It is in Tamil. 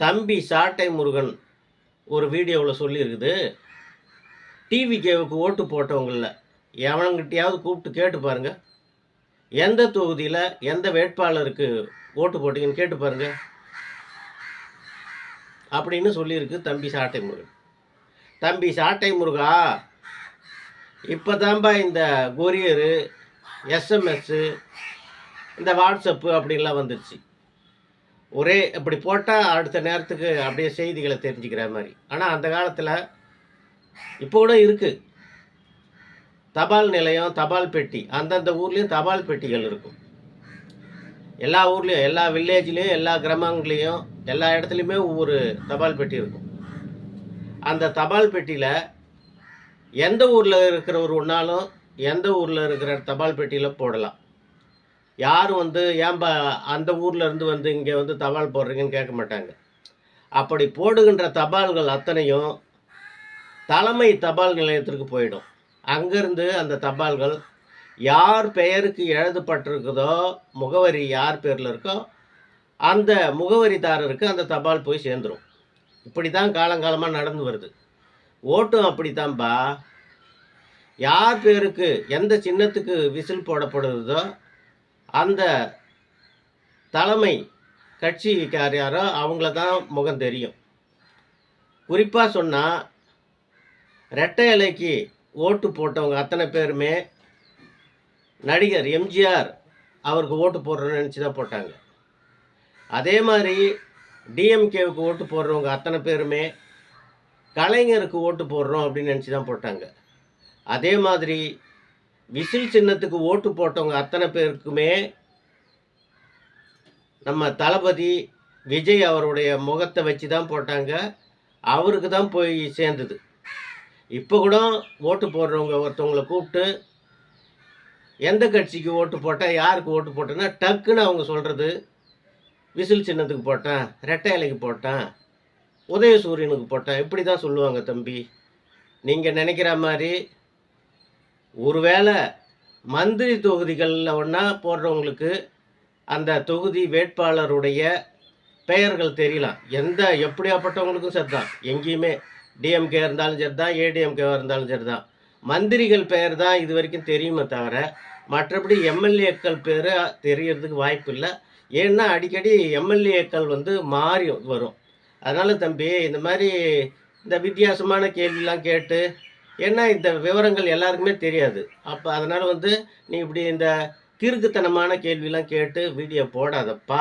தம்பி சாட்டை முருகன் ஒரு வீடியோவில் சொல்லியிருக்குது, டிவிகேவுக்கு ஓட்டு போட்டவங்கள எவனங்கிட்டையாவது கூப்பிட்டு கேட்டு பாருங்க, எந்த தொகுதியில் எந்த வேட்பாளருக்கு ஓட்டு போட்டீங்கன்னு கேட்டு பாருங்க அப்படின்னு சொல்லியிருக்கு தம்பி சாட்டை முருகன். தம்பி சாட்டை முருகா, இப்போ தான்பா இந்த கொரியரு, எஸ்எம்எஸ்ஸு, இந்த வாட்ஸ்அப்பு அப்படின்லாம் வந்துடுச்சு. ஒரே இப்படி போட்டால் அடுத்த நேரத்துக்கு அப்படியே செய்திகளை தெரிஞ்சுக்கிற மாதிரி. ஆனால் அந்த காலத்தில் இப்போ கூட இருக்குது, தபால் நிலையம், தபால் பெட்டி, அந்தந்த ஊர்லேயும் தபால் பெட்டிகள் இருக்கும். எல்லா ஊர்லேயும், எல்லா வில்லேஜ்லேயும், எல்லா கிராமங்களையும், எல்லா இடத்துலையுமே ஒவ்வொரு தபால் பெட்டி இருக்கும். அந்த தபால் பெட்டியில் எந்த ஊரில் இருக்கிற ஒரு ஒன்றாலும் எந்த ஊரில் இருக்கிற தபால் பெட்டியில் போடலாம். யாரும் ஏன்பா அந்த ஊரில் இருந்து இங்கே தபால் போடுறீங்கன்னு கேட்க மாட்டாங்க. அப்படி போடுகின்ற தபால்கள் அத்தனையும் தலைமை தபால் நிலையத்திற்கு போயிடும். அங்கேருந்து அந்த தபால்கள் யார் பெயருக்கு எழுதப்பட்டிருக்குதோ, முகவரி யார் பேரில் இருக்கோ அந்த முகவரிதாரருக்கு அந்த தபால் போய் சேர்ந்துடும். இப்படி தான் காலங்காலமாக நடந்து வருது. ஓட்டும் அப்படித்தான்பா. யார் பேருக்கு எந்த சின்னத்துக்கு விசில் போடப்படுறதோ அந்த தலைமை கட்சிக்கார் யாரோ அவங்கள தான் முகம் தெரியும். குறிப்பாக சொன்னால், ரெட்டை இலைக்கு ஓட்டு போட்டவங்க அத்தனை பேருமே நடிகர் எம்ஜிஆர் அவருக்கு ஓட்டு போடுறோன்னு நினச்சி தான் போட்டாங்க. அதே மாதிரி டிஎம்கேவுக்கு ஓட்டு போடுறவங்க அத்தனை பேருமே கலைஞருக்கு ஓட்டு போடுறோம் அப்படின்னு நினச்சி தான் போட்டாங்க. அதே மாதிரி விசில் சின்னத்துக்கு ஓட்டு போட்டவங்க அத்தனை பேருக்குமே நம்ம தளபதி விஜய் அவருடைய முகத்தை வச்சு தான் போட்டாங்க. அவருக்கு தான் போய் சேர்ந்தது. இப்போ கூட ஓட்டு போடுறவங்க ஒருத்தவங்களை கூப்பிட்டு எந்த கட்சிக்கு ஓட்டு போட்டேன், யாருக்கு ஓட்டு போட்டேன்னா டக்குன்னு அவங்க சொல்கிறது, விசில் சின்னத்துக்கு போட்டேன், ரெட்டை இலைக்கு போட்டேன், உதயசூரியனுக்கு போட்டேன், இப்படி தான் சொல்லுவாங்க. தம்பி, நீங்கள் நினைக்கிற மாதிரி ஒருவேளை மந்திரி தொகுதிகளில் ஒன்றா போடுறவங்களுக்கு அந்த தொகுதி வேட்பாளருடைய பெயர்கள் தெரியலாம். எப்படியாப்பட்டவங்களுக்கும் சரி தான். எங்கேயுமே டிஎம்கே இருந்தாலும் சரி தான், ஏடிஎம்கேவாக இருந்தாலும் சரி தான். மந்திரிகள் பெயர் தான் இது வரைக்கும் தெரியுமே தவிர மற்றபடி எம்எல்ஏக்கள் பேர் தெரியறதுக்கு வாய்ப்பு இல்லை. ஏன்னா அடிக்கடி எம்எல்ஏக்கள் மாறி வரும். அதனால் தம்பி, இந்த மாதிரி இந்த வித்தியாசமான கேள்விலாம் கேட்டு, ஏன்னா இந்த விவரங்கள் எல்லாருக்குமே தெரியாது. அதனால் நீ இப்படி இந்த கிறுக்குத்தனமான கேள்விலாம் கேட்டு வீடியோ போடாதப்பா.